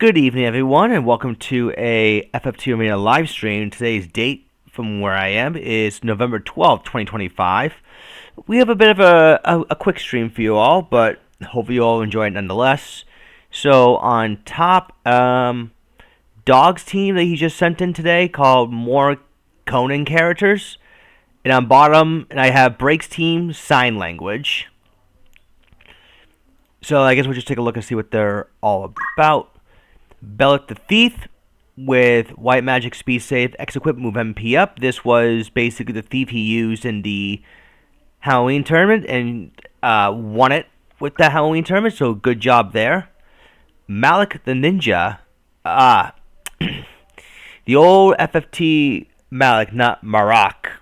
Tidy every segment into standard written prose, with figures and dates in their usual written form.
Good evening, everyone, and welcome to a FFT Arena live stream. Today's date from where I am is November 12th, 2025. We have a bit of a quick stream for you all, but hopefully you all enjoy it nonetheless. So on top, Dog's team that he just sent in today called More Conan Characters. And on bottom, and I have Break's team, Sign Language. So I guess we'll just take a look and see what they're all about. Bellic the Thief with White Magic Speed Save, X Equip, Move MP up. This was basically the thief he used in the Halloween tournament and won it with the Halloween tournament, so good job there. Malik the Ninja. The old FFT Malik, not Marak,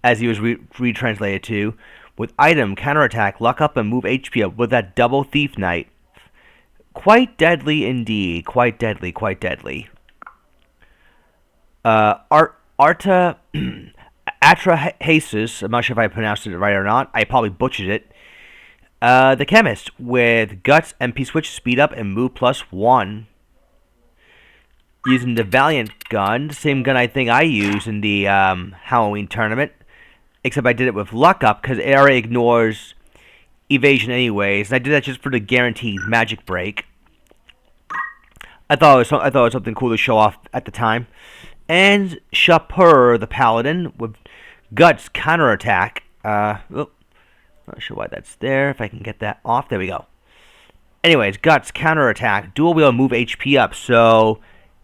as he was retranslated to, with item, counterattack, luck up, and move HP up with that double Thief Knight. Quite deadly indeed. Quite deadly, quite deadly. Arta Atrahasis, I'm not sure if I pronounced it right or not. I probably butchered it. The Chemist with Guts, MP Switch, Speed Up, and Move +1. Using the Valiant gun, the same gun I think I used in the Halloween tournament. Except I did it with Luck Up because it already ignores evasion anyways. And I did that just for the guaranteed magic break. I thought it was something cool to show off at the time. And Shapur the Paladin with Guts counterattack. Not sure why that's there. If I can get that off, there we go. Anyways, Guts counterattack, dual wheel, move HP up. So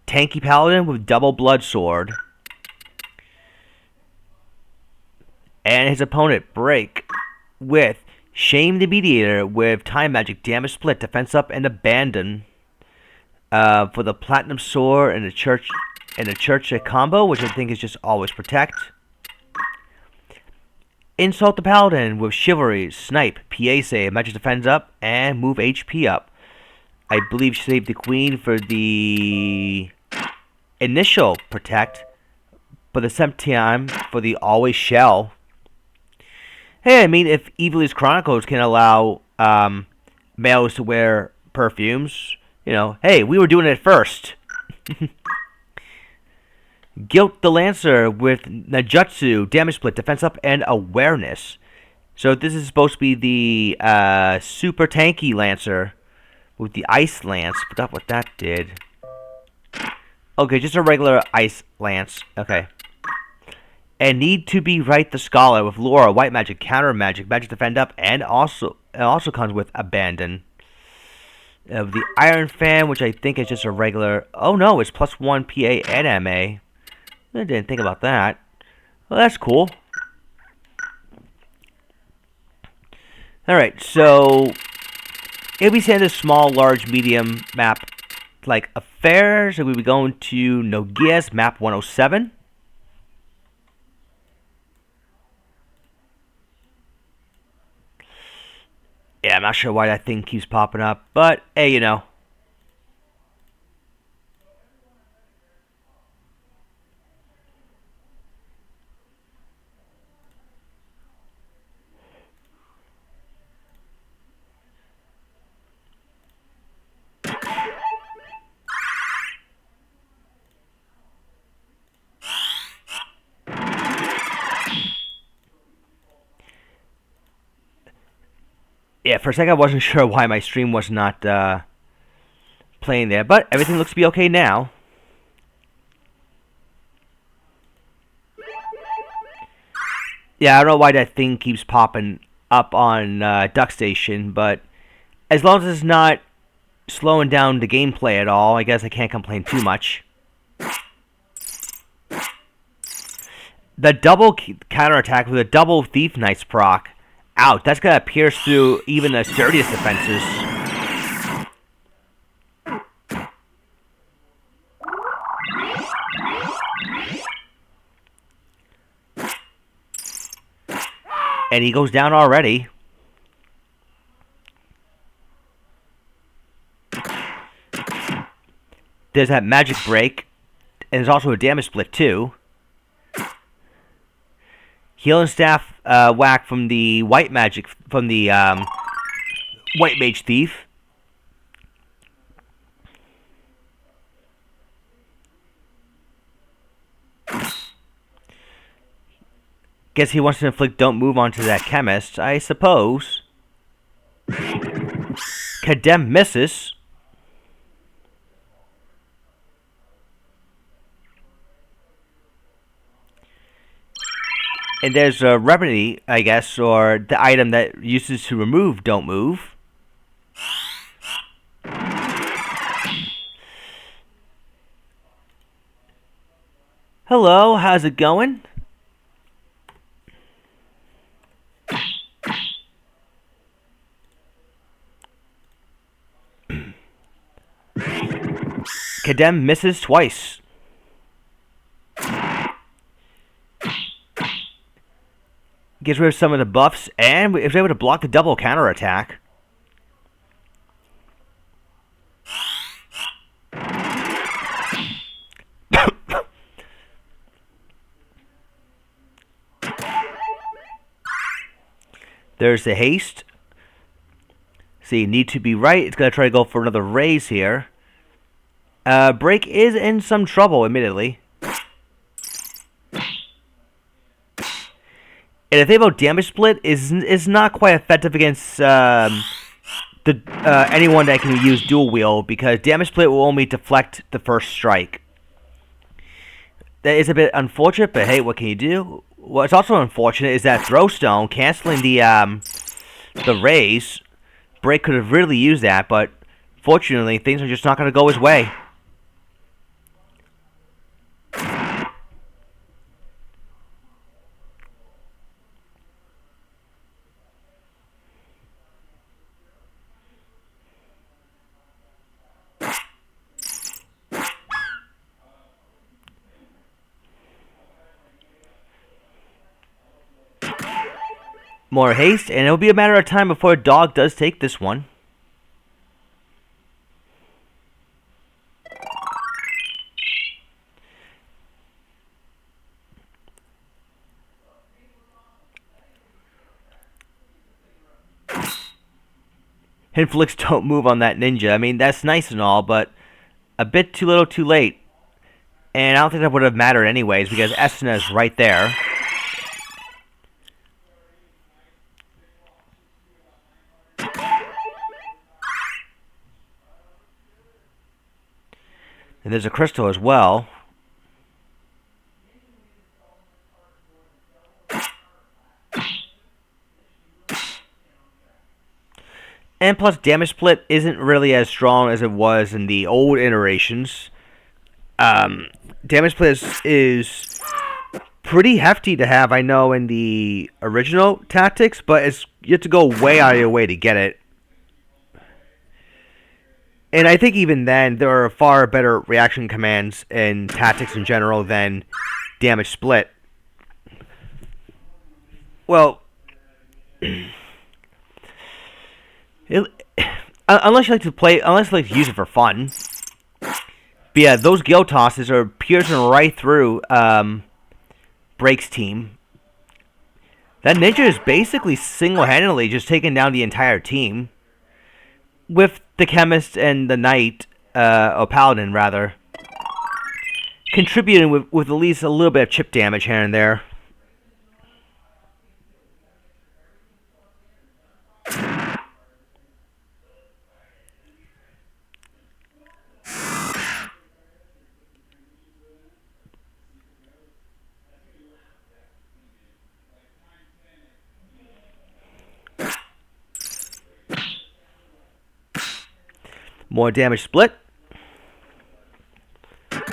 tanky Paladin with double blood sword. And his opponent Break with Shame the Mediator with Time Magic, Damage Split, Defense Up, and Abandon for the Platinum Sword and the Church combo, which I think is just always Protect. Insult the Paladin with Chivalry, Snipe, PA Save, Magic Defense Up, and move HP up. I believe Save the Queen for the initial Protect, but the same time for the Always Shell. Hey, I mean, if Evil's Chronicles can allow males to wear perfumes, you know, hey, we were doing it first. Guilt the Lancer with Najutsu, Damage Split, Defense Up, and Awareness. So this is supposed to be the super tanky Lancer with the Ice Lance. Forgot what that did. Okay, just a regular Ice Lance. Okay. And Need to Be Right the Scholar with Laura, White Magic, Counter Magic, Magic Defend Up, and it also comes with Abandon. The Iron Fan, which I think is just a regular... Oh no, it's +1 PA and MA. I didn't think about that. Well, that's cool. Alright, so... If we send a small, large, medium map like affairs, so we would be going to Nogias, map 107. Yeah, I'm not sure why that thing keeps popping up, but hey, you know. Yeah, for a second I wasn't sure why my stream was not playing there, but everything looks to be okay now. Yeah, I don't know why that thing keeps popping up on Duck Station, but as long as it's not slowing down the gameplay at all, I guess I can't complain too much. The double counterattack with a double Thief Knight's proc. Ouch, that's gonna pierce through even the sturdiest defenses. And he goes down already. There's that magic break. And there's also a damage split too. Healing Staff whack from the White Magic, from the White Mage Thief. Guess he wants to inflict don't move onto that chemist, I suppose. Condemn misses. And there's a remedy, I guess, or the item that uses to remove don't move. Hello, how's it going? Condemn misses twice. Gets rid of some of the buffs, and is able to block the double counterattack. There's the haste. See, need to be right. It's going to try to go for another raise here. Break is in some trouble, admittedly. And the thing about damage split is not quite effective against anyone that can use dual wield, because damage split will only deflect the first strike. That is a bit unfortunate, but hey, what can you do? What's also unfortunate is that Throwstone canceling the raise. Break could have really used that, but fortunately, things are just not going to go his way. More haste, and it'll be a matter of time before Dog does take this one. Inflicts don't move on that ninja. I mean, that's nice and all, but a bit too little too late. And I don't think that would have mattered anyways, because Esuna is right there. And there's a crystal as well. And plus, damage split isn't really as strong as it was in the old iterations. Damage split is pretty hefty to have, I know, in the original tactics, but you have to go way out of your way to get it. And I think even then, there are far better reaction commands in tactics in general than damage split. Well, unless you like to use it for fun. But yeah, those Gale Tosses are piercing right through Break's team. That ninja is basically single-handedly just taking down the entire team. With the Chemist and the Knight, or Paladin rather, contributing with at least a little bit of chip damage here and there. More damage split. And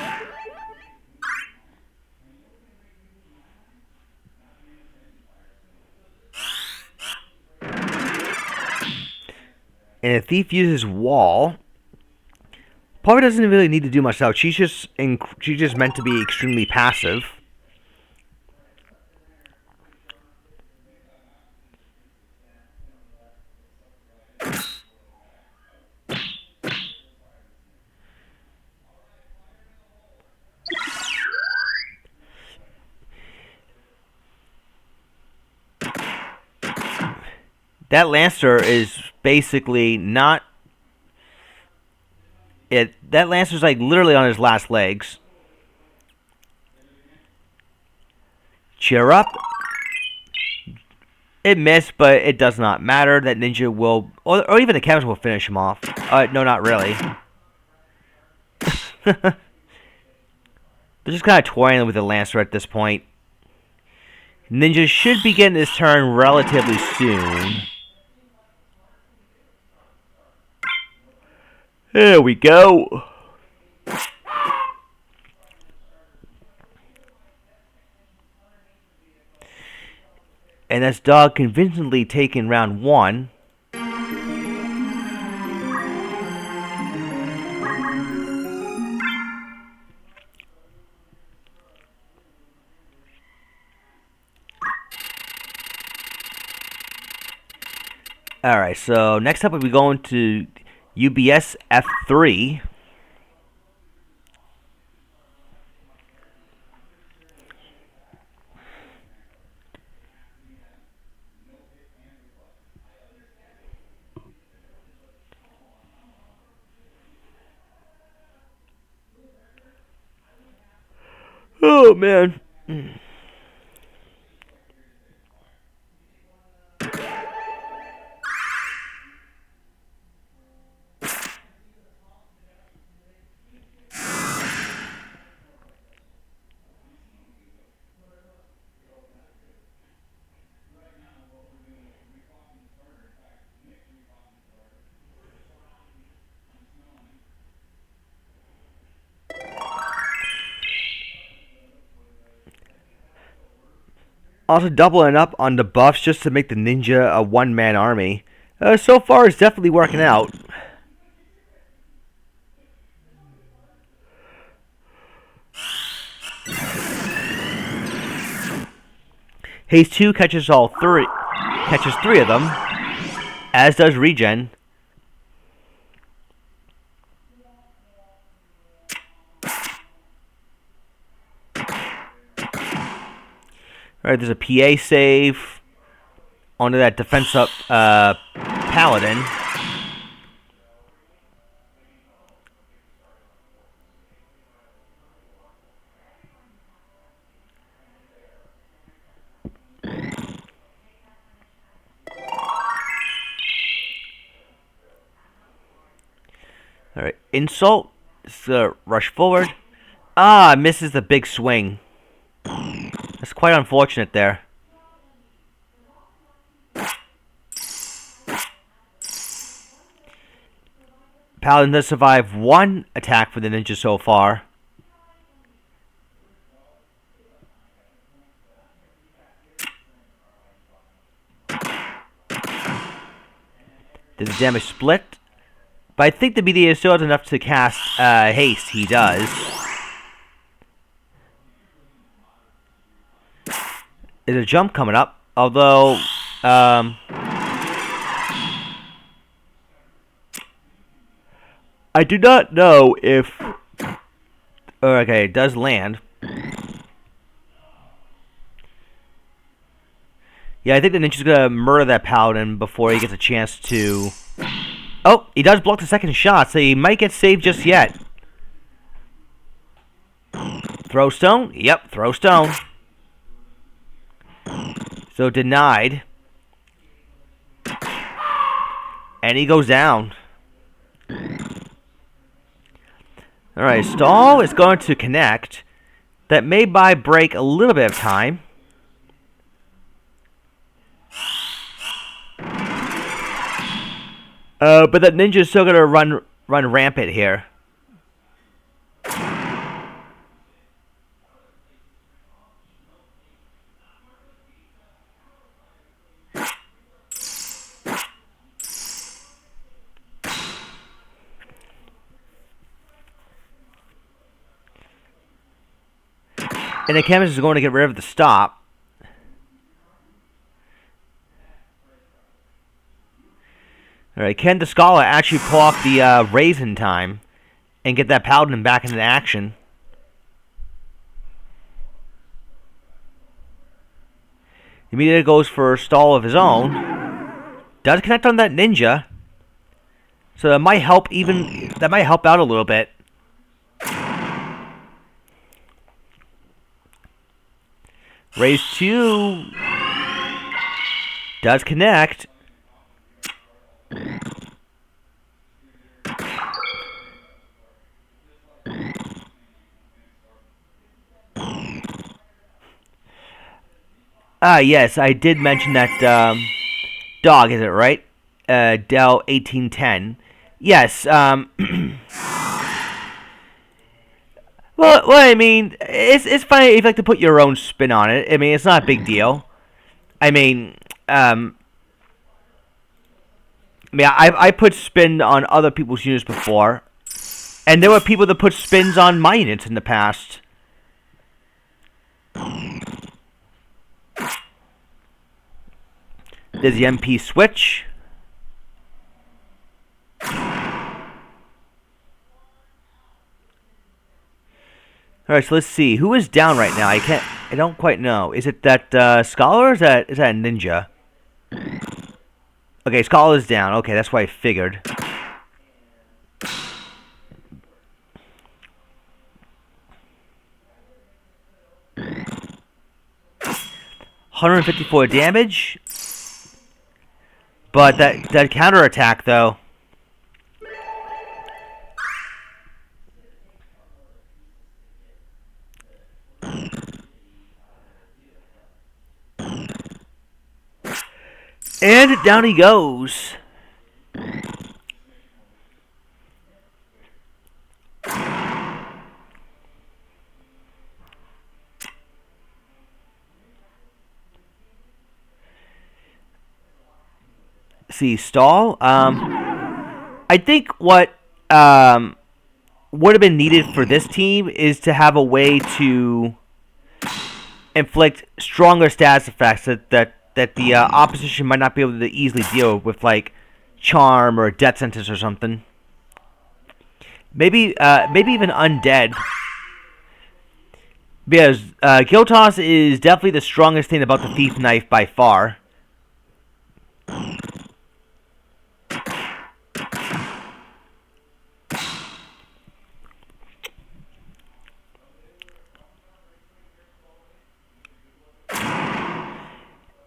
if Thief uses Wall, probably doesn't really need to do much out. She's just meant to be extremely passive. That Lancer is basically not... That Lancer's like literally on his last legs. Cheer up. It missed, but it does not matter. That ninja will, or even the chemist will finish him off. No, not really. They're just kind of toying with the Lancer at this point. Ninja should be getting his turn relatively soon. There we go. And that's Dog convincingly taking round 1. Alright, so next up we'll be going to UBS F3. Oh man. Also doubling up on the buffs just to make the ninja a one-man army. So far, it's definitely working out. Haze 2 catches three of them, as does Regen. Alright, there's a PA save onto that defense up Paladin. Alright, Insult. Rush forward. Misses the big swing. That's quite unfortunate there. Paladin does survive one attack for the ninja so far. Does the damage split? But I think the meteor still has enough to cast haste. He does. There's a jump coming up, although I do not know if. Okay, it does land. Yeah, I think the ninja's gonna murder that paladin before he gets a chance to. Oh, he does block the second shot, so he might get saved just yet. Throw stone? Yep, throw stone. So denied. And he goes down. Alright, stall is going to connect. That may buy break a little bit of time. But that ninja is still going to run rampant here. And the chemist is going to get rid of the stop. Alright, can the Scholar actually pull off the raise in time and get that Paladin back into action? Immediately goes for a stall of his own. Does connect on that ninja. So that might help out a little bit. Raise 2. Does connect. Yes, I did mention that dog, is it right? Dell 1810. Yes, well, I mean, it's fine if you like to put your own spin on it. I mean, it's not a big deal. I mean, I put spin on other people's units before, and there were people that put spins on my units in the past. There's the MP switch. Alright, so let's see. Who is down right now? I don't quite know. Is it that Scholar or is that Ninja? Okay, Scholar's down. Okay, that's what I figured. $154 damage. But that counterattack though. And down he goes. See, stall. I think what would have been needed for this team is to have a way to inflict stronger status effects that the opposition might not be able to easily deal with, like charm or death sentence or something. Maybe even undead. Because Giltos is definitely the strongest thing about the Thief Knife by far.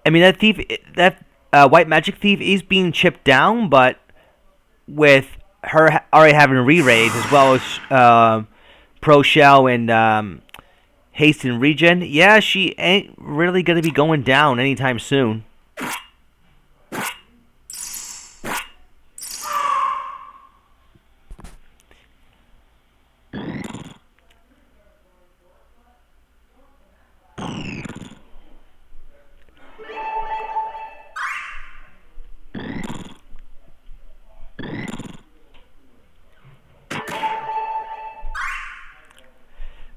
I mean, that white magic thief is being chipped down, but with her already having re-raise as well as pro shell and haste and regen, yeah, she ain't really gonna be going down anytime soon.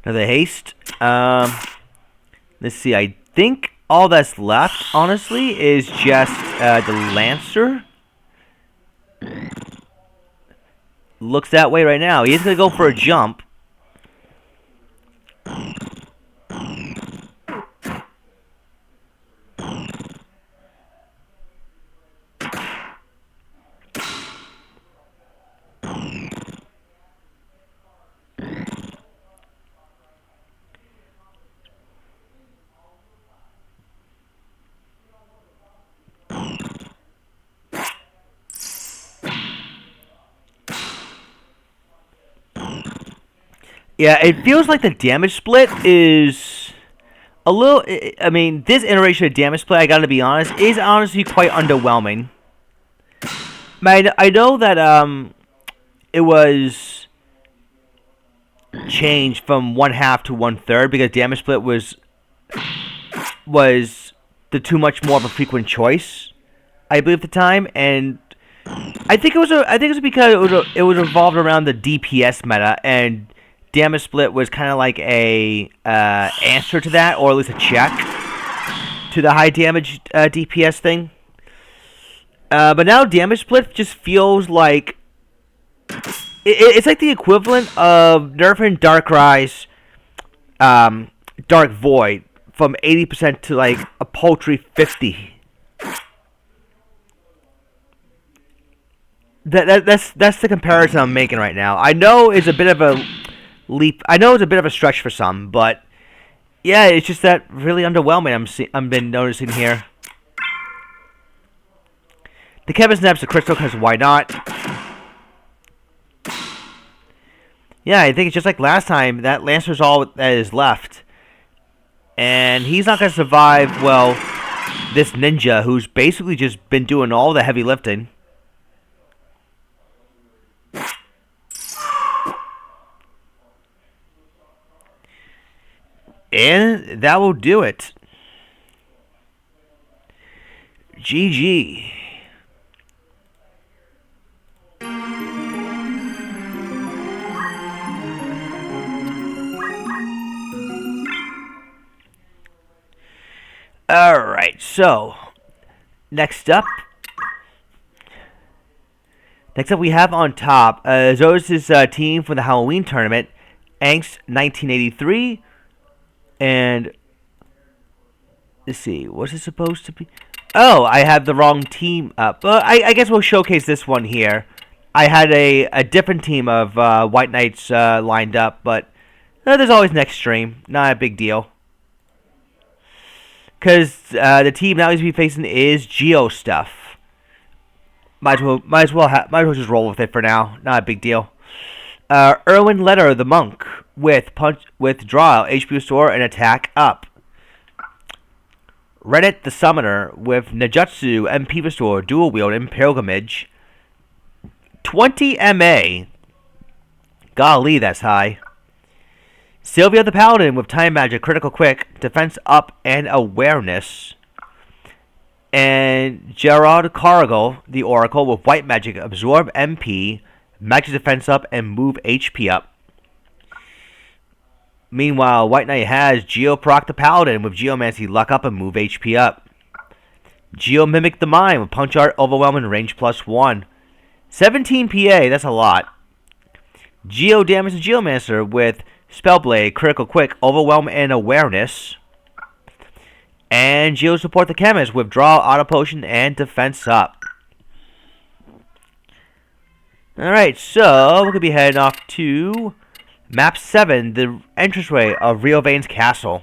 Another haste. Let's see. I think all that's left, honestly, is just the Lancer. Looks that way right now. He's gonna go for a jump. Yeah, it feels like the damage split is a little... I mean, this iteration of damage split, I gotta be honest, is honestly quite underwhelming. I know that it was changed from 1/2 to 1/3 because damage split was the too much more of a frequent choice, I believe, at the time, and I think it was because it was revolved around the DPS meta, and damage split was kind of like a answer to that, or at least a check to the high damage DPS thing. But now damage split just feels like it's like the equivalent of nerfing Darkrai's Dark Void from 80% to like a paltry 50. That's the comparison I'm making right now. I know it's a bit of a leap. I know it's a bit of a stretch for some, but yeah, it's just that really underwhelming. I'm been noticing here. The Kevin snaps the crystal because why not? Yeah, I think it's just like last time. That Lancer's all that is left. And he's not going to survive, well, this ninja who's basically just been doing all the heavy lifting. And that will do it. GG. Alright, so next up we have on top Zos' team for the Halloween tournament, Angst 1983, and let's see, what's it supposed to be? Oh, I have the wrong team up. I guess we'll showcase this one here. I had a different team of White Knights lined up, but there's always next stream. Not a big deal. Because the team now he's be facing is Geo stuff. Might as well just roll with it for now. Not a big deal. Erwin Letter the monk with draw, HP restore, and attack up. Reddit the summoner with Najutsu, MP restore, dual wield, and pilgrimage. 20 MA. Golly, that's high. Sylvia the Paladin with Time Magic, Critical Quick, Defense Up, and Awareness. And Gerard Cargill, the Oracle, with White Magic, Absorb MP, Magic Defense Up, and Move HP up. Meanwhile, White Knight has Geoproc the Paladin with Geomancy, Luck Up, and Move HP up. Geomimic the Mind with Punch Art, Overwhelm, and Range +1. 17 PA, that's a lot. Geo Damage the Geomancer with Spellblade, Critical Quick, Overwhelm, and Awareness. And Geo Support the Chemist with Draw, Auto Potion, and Defense Up. Alright, so we're going to be heading off to Map 7, the entranceway of Rio Vane's Castle.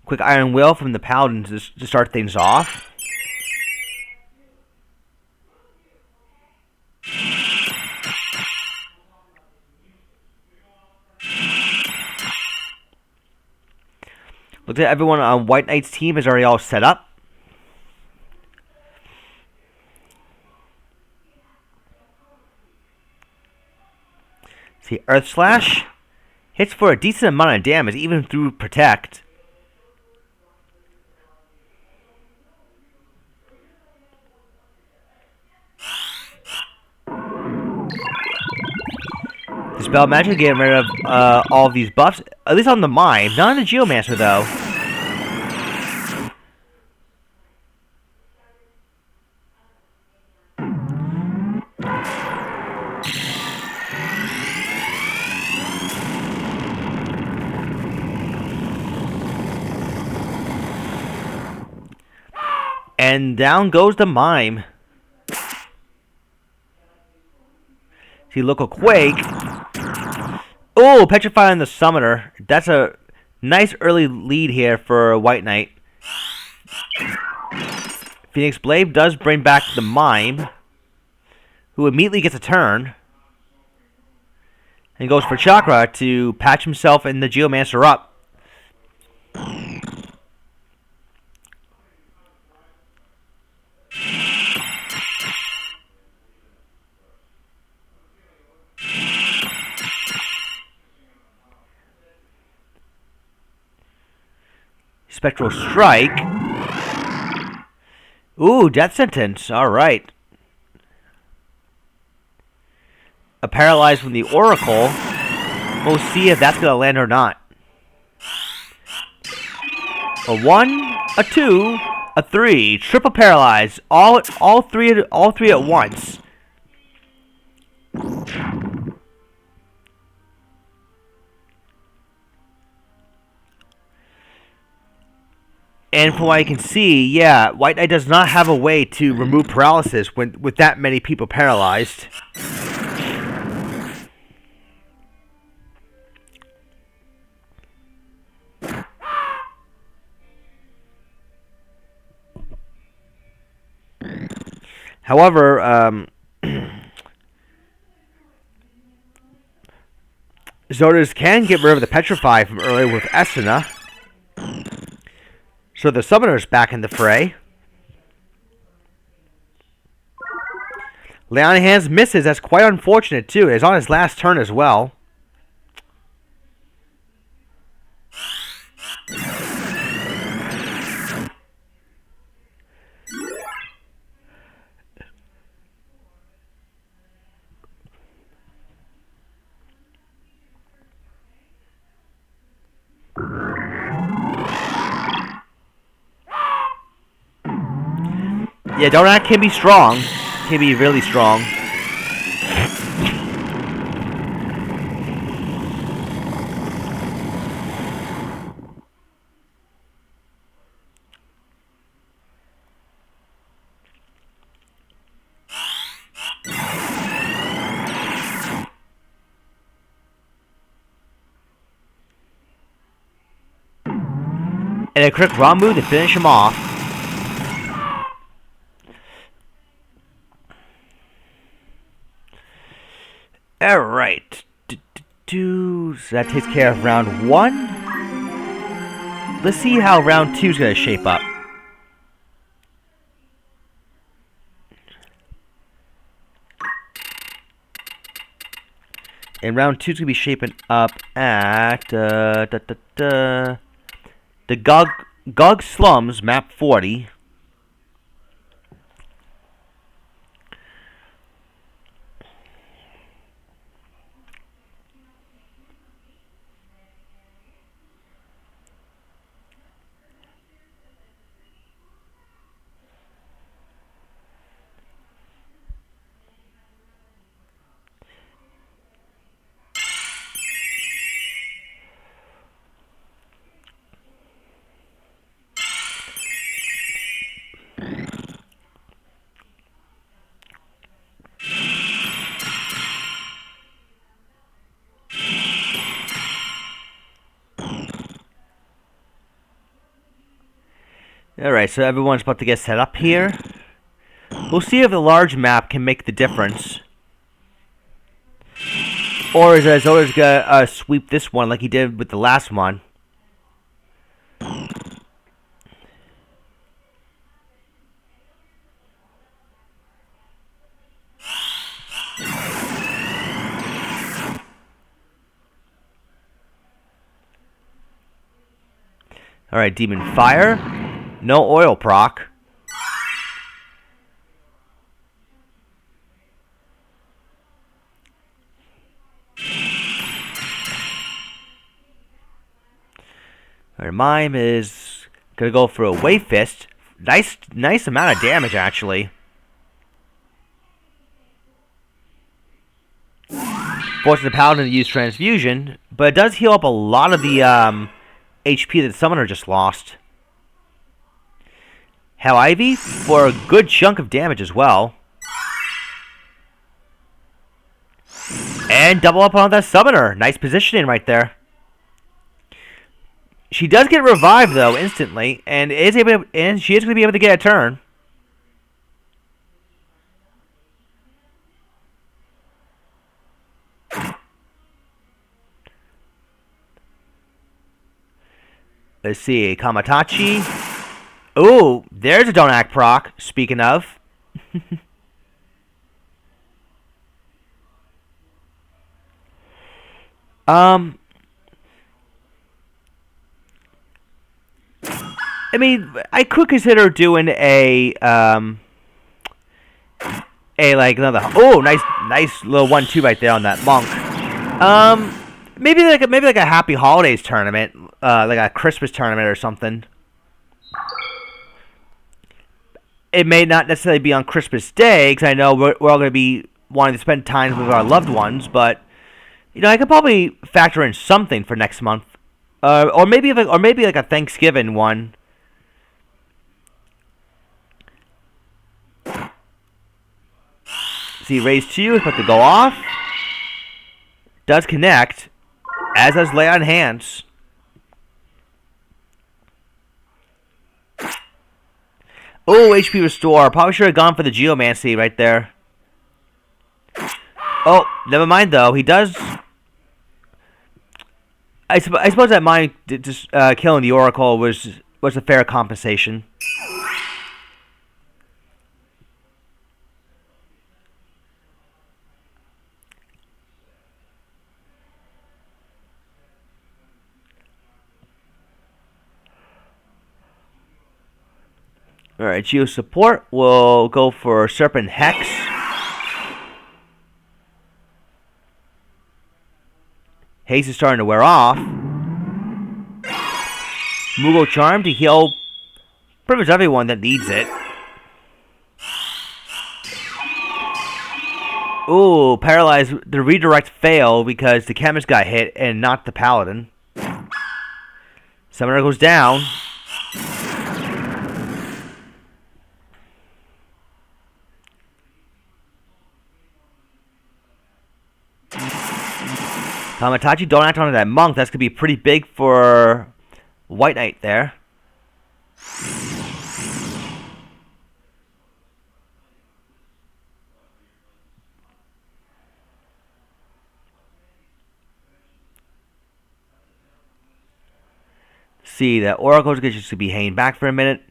Quick Iron Will from the Paladin to start things off. Looks like everyone on White Knight's team is already all set up. See, Earth Slash hits for a decent amount of damage, even through Protect. Dispel Magic, getting rid of all of these buffs, at least on the Mime, not on the Geomancer though. And down goes the Mime. See, local Quake. Oh, petrifying the Summoner. That's a nice early lead here for White Knight. Phoenix Blade does bring back the Mime, who immediately gets a turn. And goes for Chakra to patch himself and the Geomancer up. Spectral Strike. Ooh, Death Sentence. Alright. A Paralyze from the Oracle. We'll see if that's going to land or not. A 1, a 2, a 3. Triple Paralyze. All three at once. And from what I can see, yeah, White Knight does not have a way to remove paralysis with that many people paralyzed. However, Zorders can get rid of the Petrify from earlier with Esuna. So the Summoner's back in the fray. Leon Hands misses. That's quite unfortunate, too. It's on his last turn as well. Yeah, Donut can be strong. Can be really strong. And a quick Rambu to finish him off. Alright. So that takes care of round 1. Let's see how round 2 is going to shape up. And round 2 is going to be shaping up at the Gog Slums, map 40. Alright, so everyone's about to get set up here. We'll see if the large map can make the difference. Or is Zoda's gonna sweep this one like he did with the last one. Alright, Demon Fire. No oil proc. Our Mime is gonna go for a Wave Fist. Nice amount of damage, actually. Forcing the Paladin to use Transfusion, but it does heal up a lot of the HP that the Summoner just lost. Hell Ivy for a good chunk of damage as well. And double up on that Summoner. Nice positioning right there. She does get revived though instantly, and she is going to be able to get a turn. Let's see, Kamatachi. Ooh, there's a Don't Act proc, speaking of. I mean, I could consider doing a like another. Oh, nice little 1-2 right there on that monk. Maybe like a Happy Holidays tournament, like a Christmas tournament or something. It may not necessarily be on Christmas Day, because I know we're all going to be wanting to spend time with our loved ones, but you know, I could probably factor in something for next month, or maybe like a Thanksgiving one. See, raise 2 is about to go off. Does connect, as does lay on hands. Oh, HP restore. Probably should have gone for the Geomancy right there. Oh, never mind though. He does. I suppose that mine just killing the Oracle was a fair compensation. Alright, Geo support will go for Serpent Hex. Haze is starting to wear off. Mugo Charm to heal pretty much everyone that needs it. Ooh, Paralyzed. The redirect failed because the Chemist got hit and not the Paladin. Summoner goes down. Kamatachi, don't act on that monk. That's going to be pretty big for White Knight there. See, the Oracle's going to be hanging back for a minute.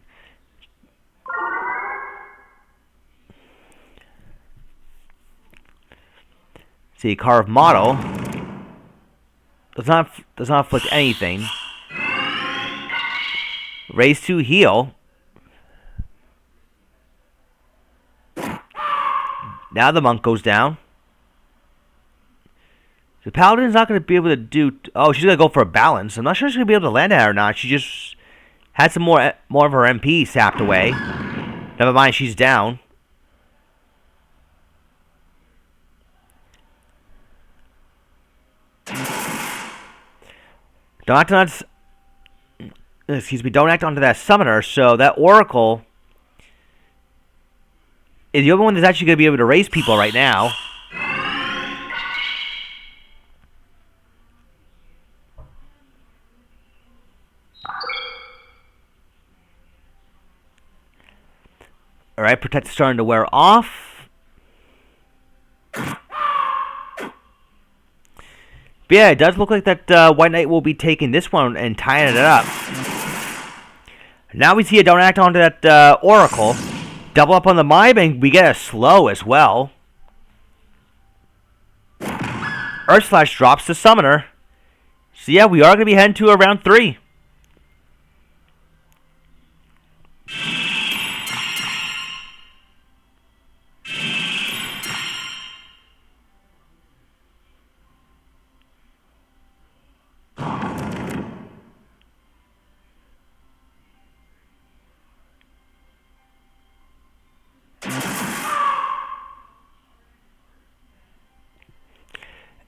See, Carved Model does not afflict anything. Raise 2 heal. Now the monk goes down. The Paladin's not going to be able to do... Oh, she's going to go for a balance. I'm not sure she's going to be able to land that or not. She just had some more of her MP sapped away. Never mind, she's down. Don't act on don't act onto that summoner, so that Oracle is the only one that's actually going to be able to raise people right now. Alright, Protect is starting to wear off. But yeah, it does look like that White Knight will be taking this one and tying it up. Now we see a don't act onto that Oracle. Double up on the Mime, and we get a slow as well. Earth Slash drops the Summoner. So yeah, we are going to be heading to a round 3.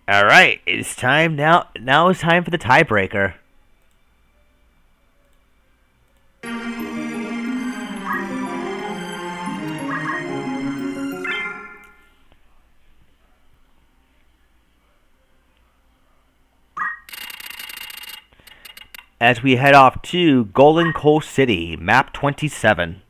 Alright, it's time now. Now it's time for the tiebreaker. As we head off to Golden Coast City, map 27.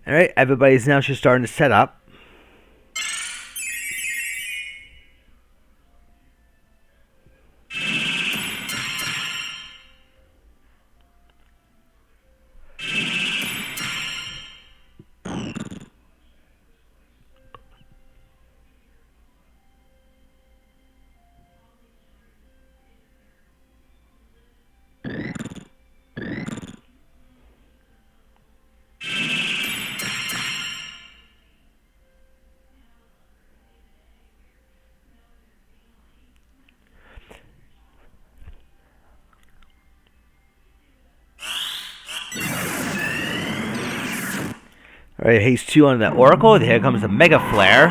Alright, everybody's now just starting to set up. Alright, haste 2 on the Oracle. Here comes the Mega Flare.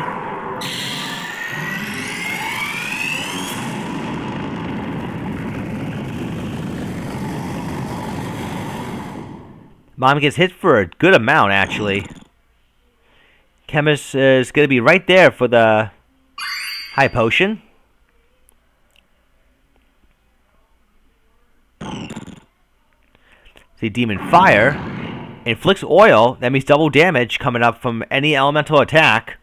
Mom gets hit for a good amount, actually. Chemist is going to be right there for the high potion. See, Demon Fire inflicts oil. That means double damage coming up from any elemental attack.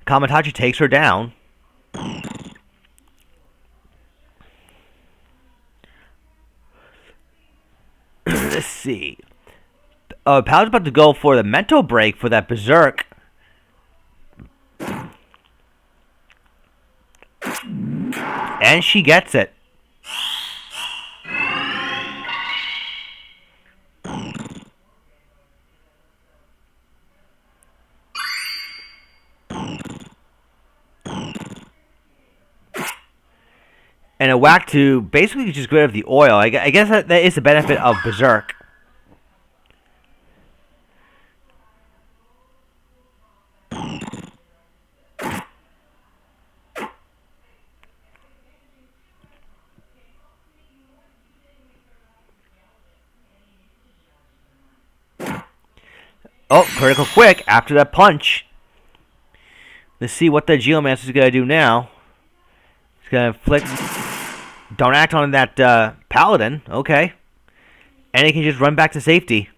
Kamatachi takes her down. Let's see. Paladin's about to go for the mental break for that Berserk. And she gets it. And a whack to basically just get rid of the oil. I guess that is the benefit of Berserk. Oh, critical quick after that punch. Let's see what the Geomancer is going to do now. He's going to inflict... Don't act on that Paladin. Okay. And he can just run back to safety.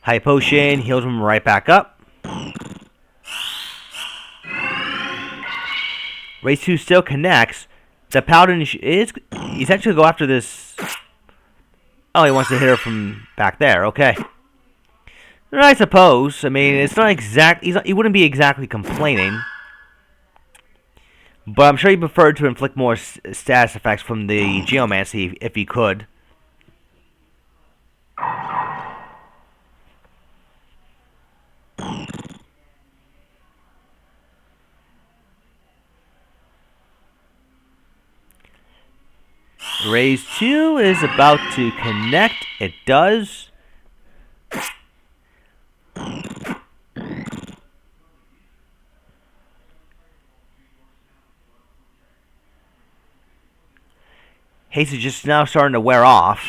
High potion heals him right back up. Race 2 still connects. The Paladin is... He's actually going to go after this... Oh, he wants to hit her from back there. Okay. I suppose. I mean, it's not exact... He wouldn't be exactly complaining. But I'm sure he preferred to inflict more status effects from the Geomancy if he could. Raise 2 is about to connect. It does. Haste is just now starting to wear off.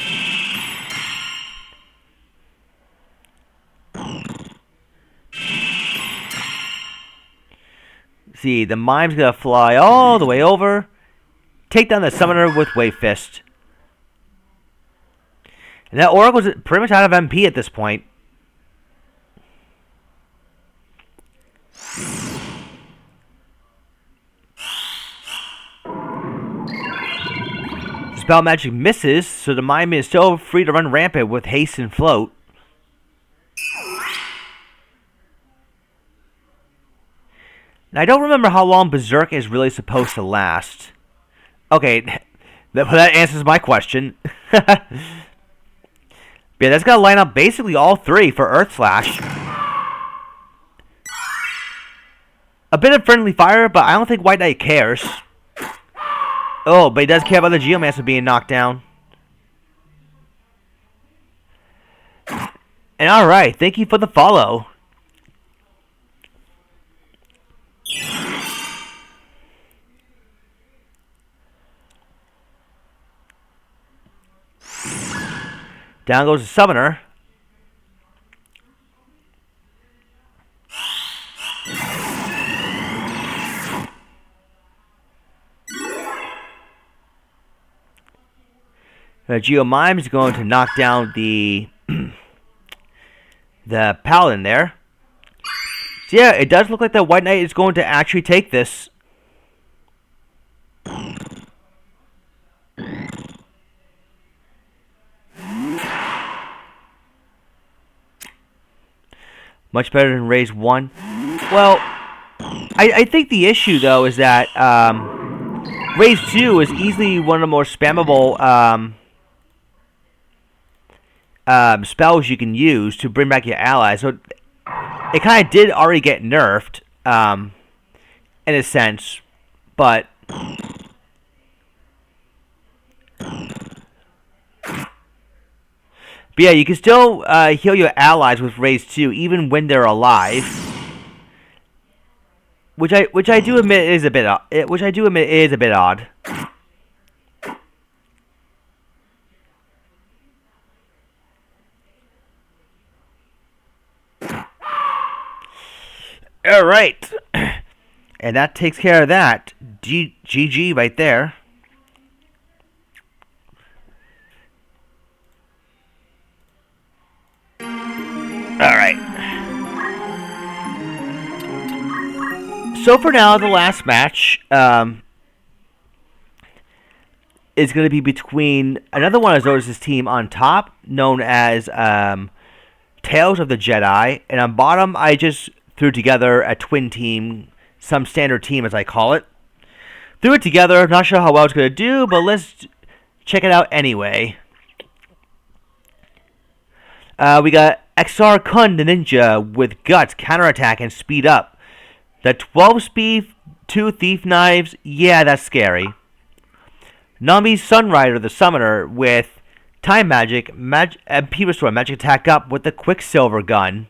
See, the mime's gonna fly all the way over. Take down the summoner with Wave Fist. And that Oracle's pretty much out of MP at this point. Spell magic misses, so the mime is still free to run rampant with haste and float. And I don't remember how long Berserk is really supposed to last. Okay, that answers my question. Yeah, that's gonna line up basically all three for Earth Slash. A bit of friendly fire, but I don't think White Knight cares. Oh, but he does care about the Geomancer being knocked down. And alright, thank you for the follow. Down goes the Summoner. Geomime is going to knock down the the Paladin there. So yeah, it does look like the White Knight is going to actually take this. Much better than raise 1. Well, I think the issue though is that raise 2 is easily one of the more spammable spells you can use to bring back your allies. So it kind of did already get nerfed, in a sense, but yeah, you can still heal your allies with Raise 2 even when they're alive, which I do admit is a bit odd. All right, and that takes care of that. GG right there. All right. So for now, the last match is going to be between another one of Zodus' team on top, known as Tales of the Jedi, and on bottom, I just threw together a twin team, some standard team as I call it. Threw it together, not sure how well it's going to do, but let's check it out anyway. We got XR Kun the Ninja with Guts, Counterattack, and Speed Up. The 12 speed, 2 Thief Knives, yeah, that's scary. Nami Sunrider the Summoner with Time Magic, MP Restore, Magic Attack Up with the Quicksilver Gun.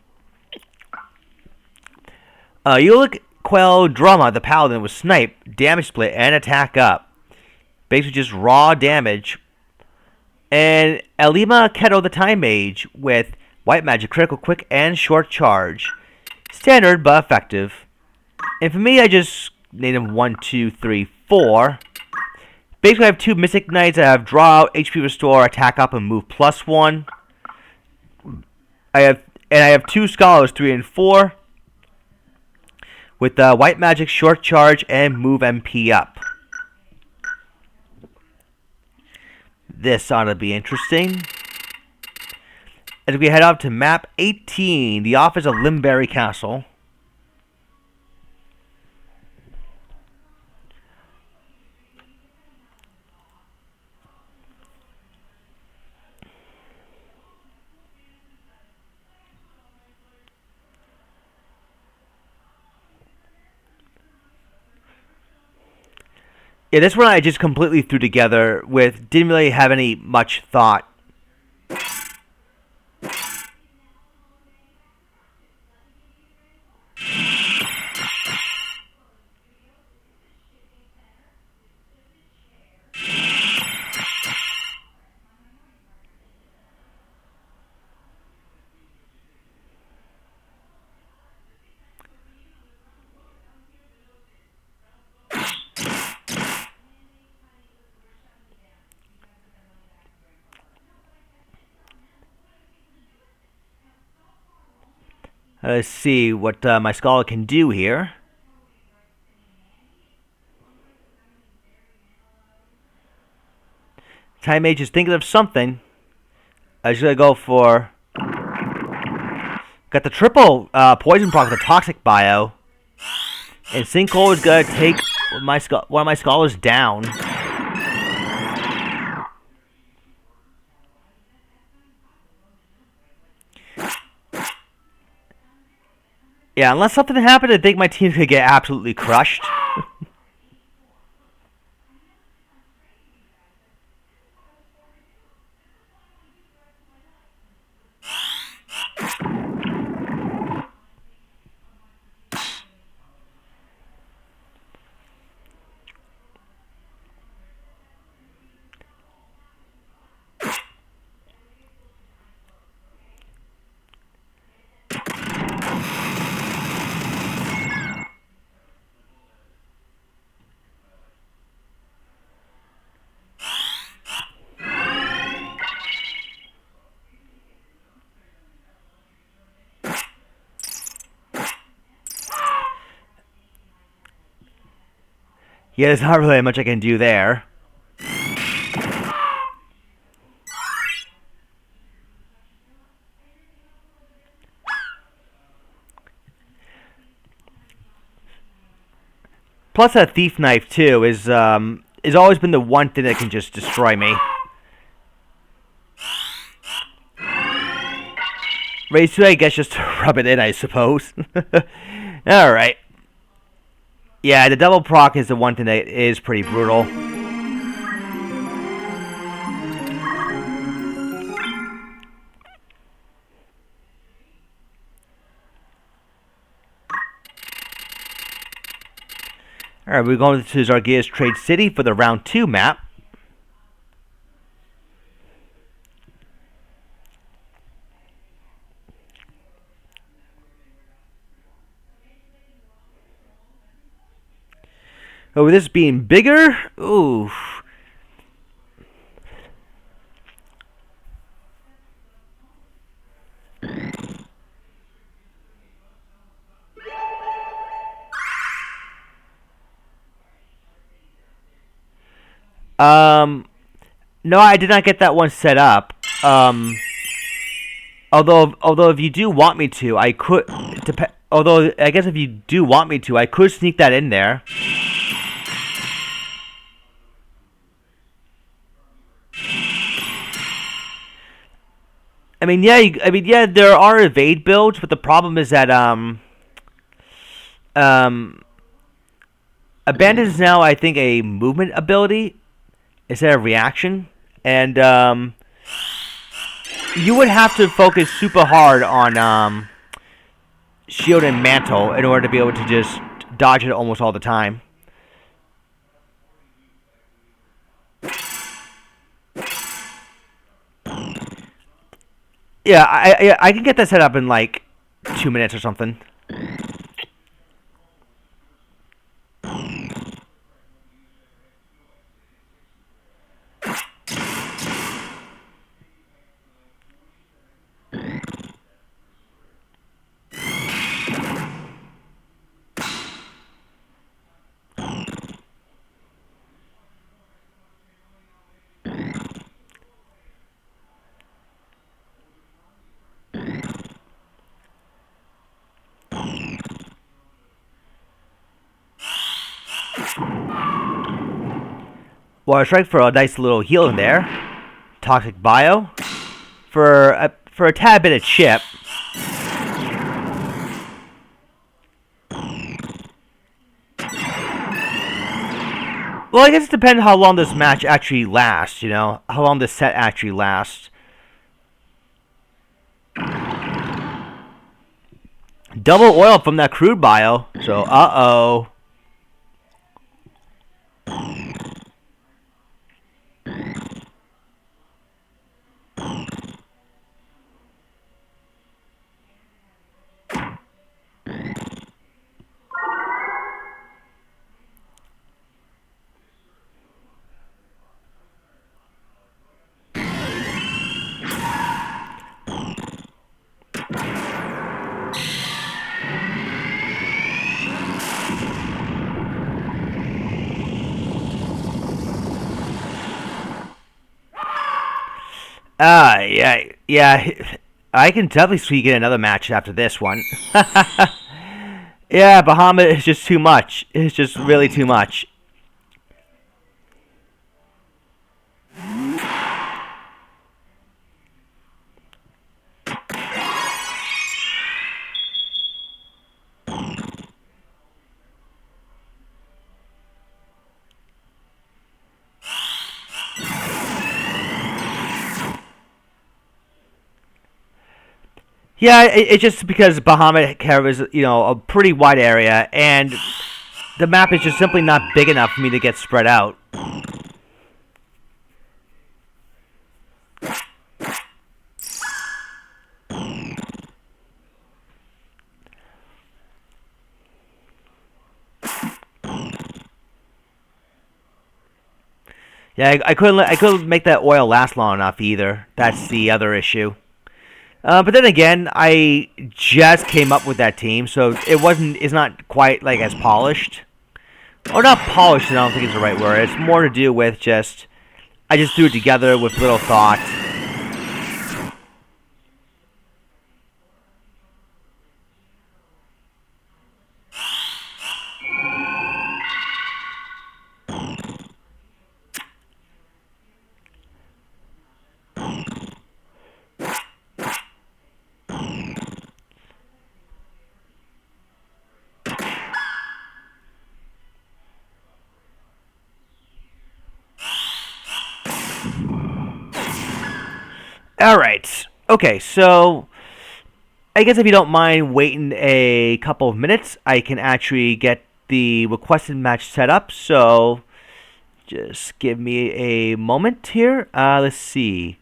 Ulic Quell Drama the Paladin with Snipe, Damage Split, and Attack Up. Basically just raw damage. And Elima Keto the Time Mage with White Magic, Critical Quick, and Short Charge. Standard, but effective. And for me, I just named them 1, 2, 3, 4. Basically, I have 2 Mystic Knights. I have Draw Out, HP Restore, Attack Up, and Move +1. I have 2 Scholars, 3 and 4. With White Magic, Short Charge, and Move MP Up. This ought to be interesting. As we head up to map 18, the office of Limberry Castle. Yeah, this one I just completely threw together with, didn't really have any much thought. Let's see what my Scholar can do here. Time Mage is thinking of something. I just gotta go for... Got the triple poison proc with the Toxic Bio. And Sinkhole is gonna take one of my Scholars down. Yeah, unless something happened, I think my team could get absolutely crushed. Yeah, there's not really much I can do there. Plus, that Thief Knife too is always been the one thing that can just destroy me. Raise 2, I guess, just to rub it in, I suppose. Alright. Yeah, the double proc is the one thing that is pretty brutal. Alright, we're going to Zargia's Trade City for the round 2 map. Oh, with this being bigger? Ooh. No, I did not get that one set up. Although if you do want me to, I could. Although I guess if you do want me to, I could sneak that in there. I mean, yeah, there are evade builds, but the problem is that abandon is now, I think, a movement ability instead of reaction, and you would have to focus super hard on shield and mantle in order to be able to just dodge it almost all the time. Yeah, I can get that set up in like 2 minutes or something. Water Strike for a nice little heal in there. Toxic Bio for a tad bit of chip. Well, I guess it depends how long this match actually lasts, you know? How long this set actually lasts. Double oil from that crude bio, so uh-oh. Yeah. I can definitely squeak in another match after this one. Yeah, Bahamut is just too much. It's just really too much. Yeah, it's just because Bahamut covers, you know, a pretty wide area, and the map is just simply not big enough for me to get spread out. Yeah, I couldn't make that oil last long enough either. That's the other issue. But then again, I just came up with that team, so it's not quite like as polished. Or not polished, I don't think is the right word. It's more to do with I just threw it together with little thought. All right. Okay, so I guess if you don't mind waiting a couple of minutes, I can actually get the requested match set up. So just give me a moment here. Let's see.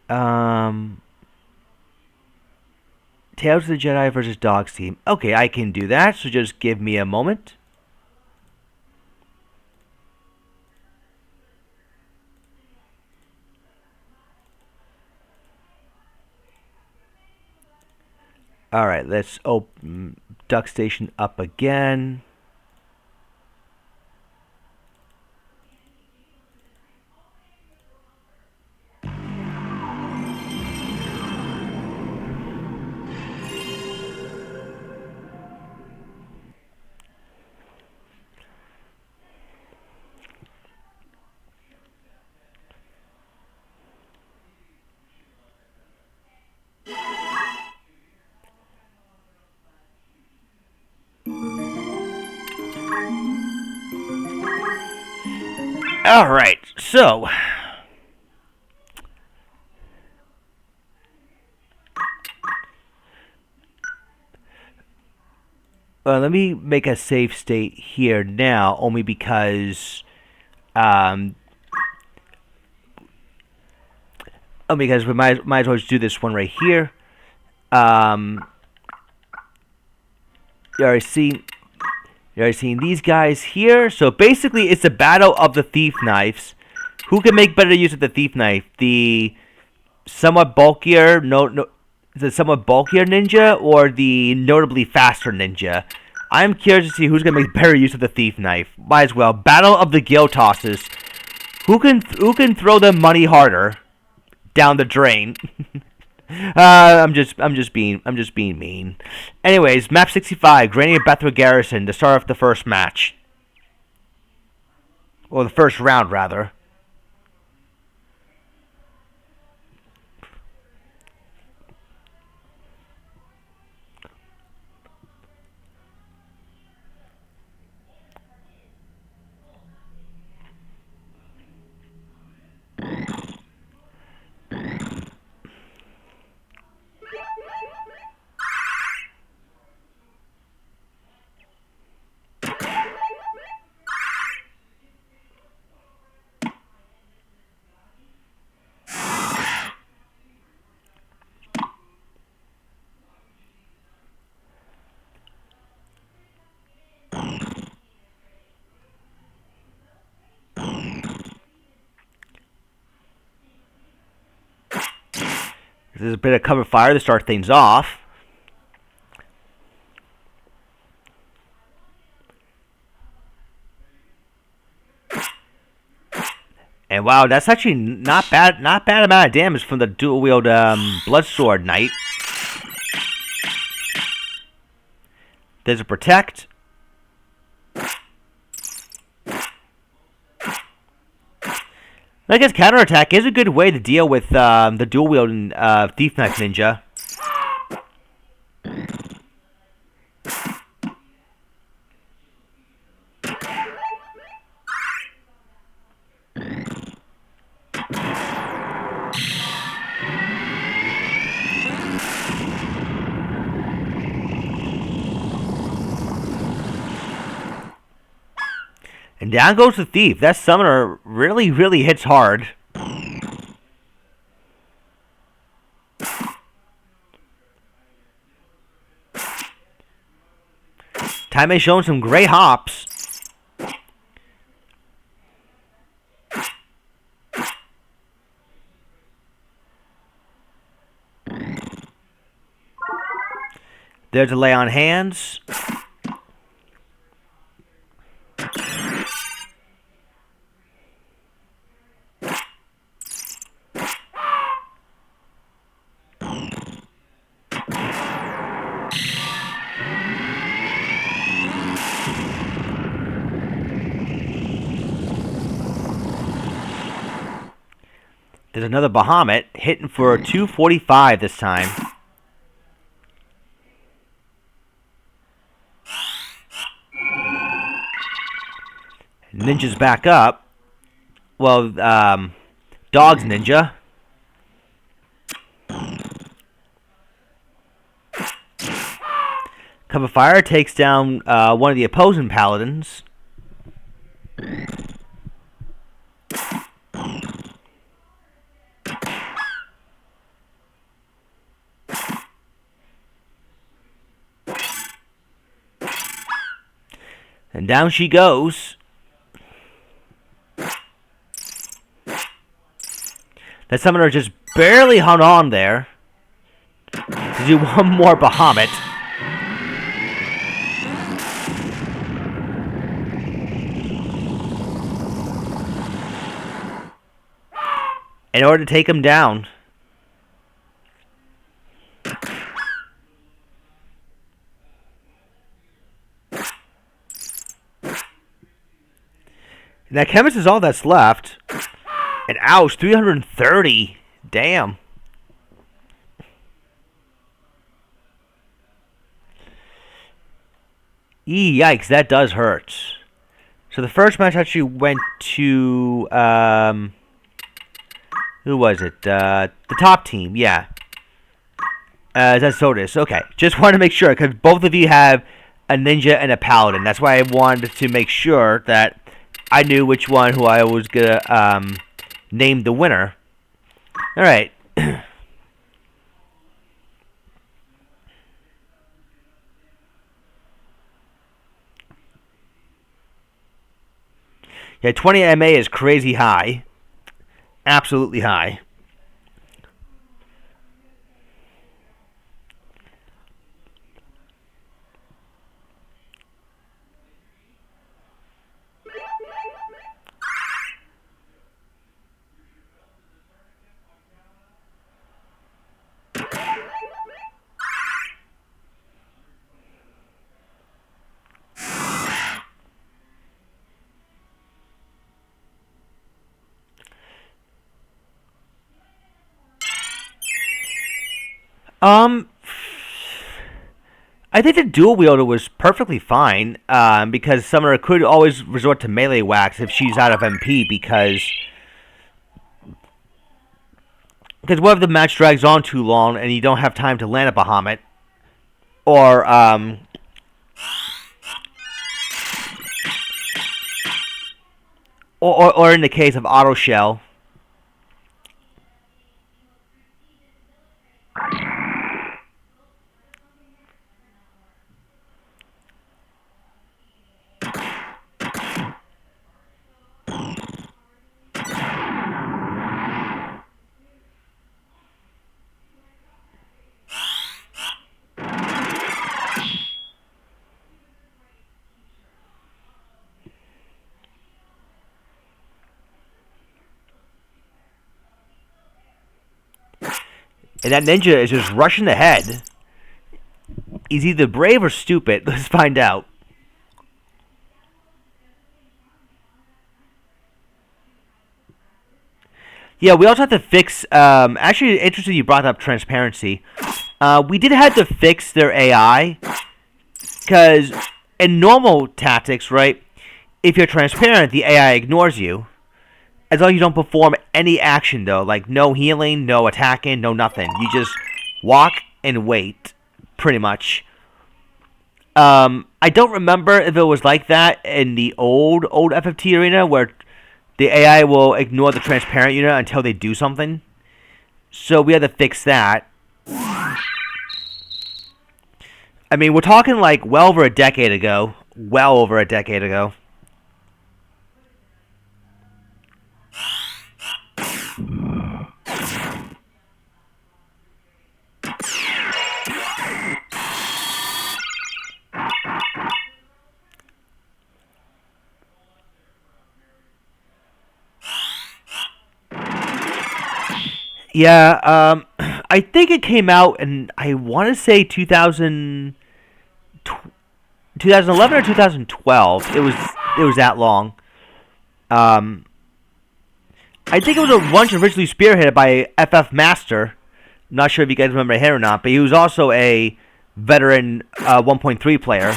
Um, Tales of the Jedi versus Dogs team. Okay, I can do that. So just give me a moment. All right, let's open Duck Station up again. All right, so let me make a save state here now, only because um, we might as well just do this one right here. Um, you already seen these guys here. So basically, it's a battle of the thief knives. Who can make better use of the thief knife? The somewhat bulkier, the somewhat bulkier ninja, or the notably faster ninja? I'm curious to see who's gonna make better use of the thief knife. Might as well. Battle of the gill tosses. Who can throw the money harder down the drain? I'm just being mean. Anyways, map 65, Granny of Bethra Garrison to start off the first match, or the first round rather. There's a bit of cover fire to start things off. And wow, that's actually not bad amount of damage from the dual wield Bloodsword Knight. There's a protect. I guess counterattack is a good way to deal with the dual wield Thief Knife Ninja. And down goes the Thief. That summoner really, really hits hard. Time has shown some great hops. There's a lay on hands. There's another Bahamut hitting for 245 this time. Ninja's back up. Well, Dogs ninja. Cup of Fire takes down one of the opposing paladins. And down she goes. That summoner just barely hung on there to do one more Bahamut. In order to take him down. And that chemist is all that's left. And ouch, 330. Damn. Yikes, that does hurt. So the first match actually went to who was it? The top team, yeah. That's Sotis. Okay, just wanted to make sure because both of you have a ninja and a paladin. That's why I wanted to make sure that I knew which one who I was gonna name the winner. All right. Yeah, 20 MA is crazy high. Absolutely high. I think the dual wielder was perfectly fine, because Summoner could always resort to melee wax if she's out of MP, because what if the match drags on too long and you don't have time to land a Bahamut, or or in the case of Auto Shell. And that ninja is just rushing ahead. He's either brave or stupid. Let's find out. Yeah, we also have to fix... actually, interesting you brought up transparency. We did have to fix their AI. Because in normal tactics, right, if you're transparent, the AI ignores you. As long as you don't perform any action, though. Like, no healing, no attacking, no nothing. You just walk and wait, pretty much. I don't remember if it was like that in the old FFT arena, where the AI will ignore the transparent unit until they do something. So we had to fix that. I mean, we're talking like well over a decade ago. Well over a decade ago. Yeah, I think it came out in, I want to say 2011 or 2012. It was that long. I think it was a bunch originally spearheaded by FF Master. Not sure if you guys remember him or not, but he was also a veteran 1.3 player.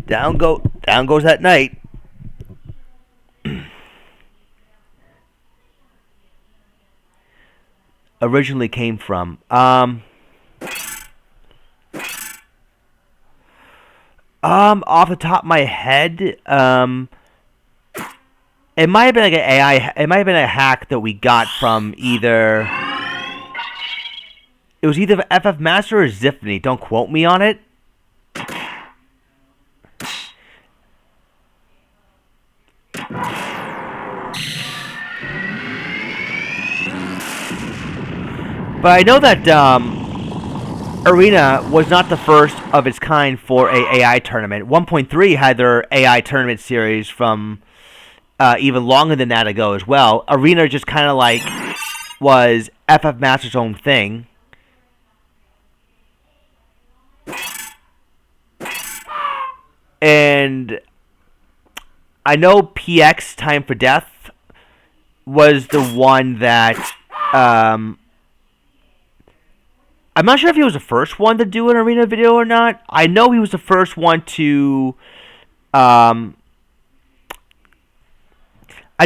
down goes that knight. Originally came from. Off the top of my head, it might have been like an AI. It might have been a hack that we got from either. It was either FF Master or Ziffany. Don't quote me on it. But I know that Arena was not the first of its kind for a AI tournament. 1.3 had their AI tournament series from even longer than that ago as well. Arena just kind of like was FF Master's own thing. And I know PX Time for Death was the one that I'm not sure if he was the first one to do an arena video or not. I know he was the first one to I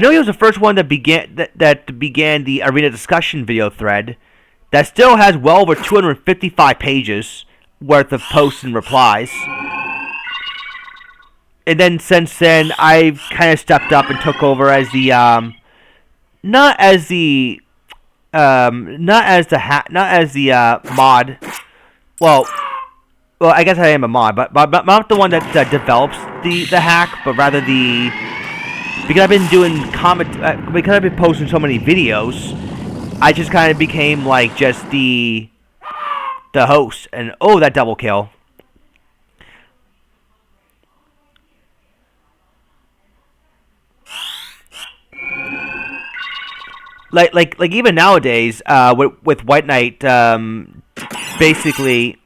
know he was the first one that began the arena discussion video thread that still has well over 255 pages worth of posts and replies. And then since then, I've kind of stepped up and took over as the not as the mod. Well, I guess I am a mod, but not the one that develops the hack, but rather because I've been doing because I've been posting so many videos, I just kind of became like just the host. And oh, that double kill. Like even nowadays, with White Knight, basically,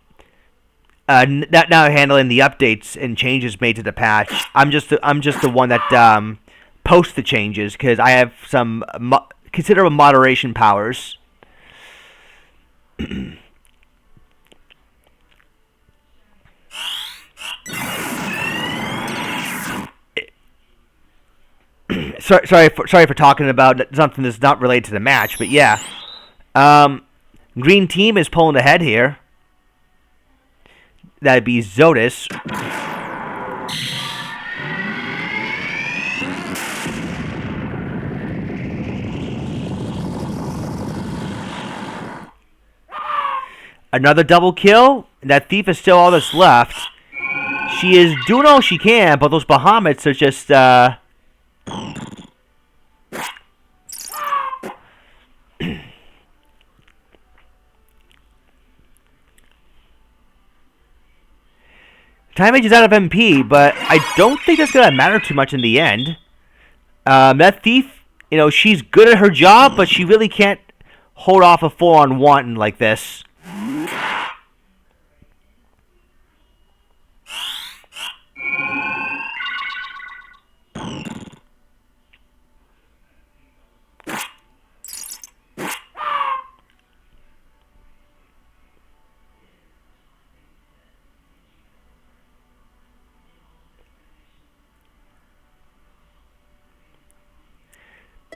now handling the updates and changes made to the patch. I'm just the one that posts the changes because I have some considerable moderation powers. Sorry for talking about something that's not related to the match, but yeah. Green team is pulling ahead here. That'd be Zodis. Another double kill. That thief is still all that's left. She is doing all she can, but those Bahamets are just Time Mage is out of MP, but I don't think that's going to matter too much in the end. That thief, she's good at her job, but she really can't hold off a full-on-one like this.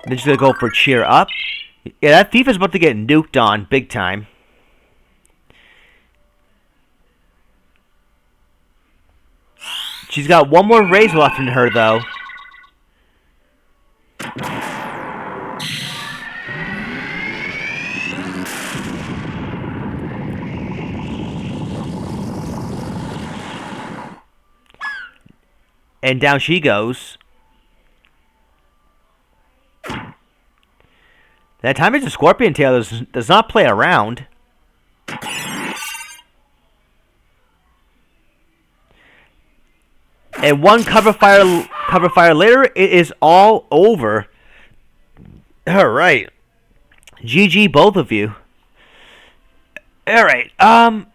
Then she's going to go for cheer up. Yeah, that thief is about to get nuked on big time. She's got one more raise left in her, though. And down she goes. That time it's a Scorpion Tail does not play around. And one cover fire later, it is all over. All right, GG both of you. All right, I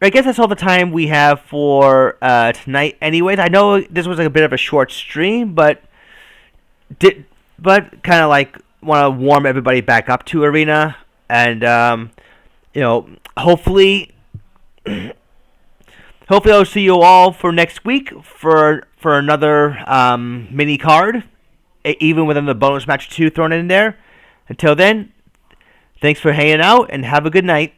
guess that's all the time we have for tonight. Anyways, I know this was like a bit of a short stream, but kind of like want to warm everybody back up to Arena, and hopefully Hopefully, I'll see you all for next week for another mini card, even within the bonus match 2 thrown in there. Until then, thanks for hanging out and have a good night.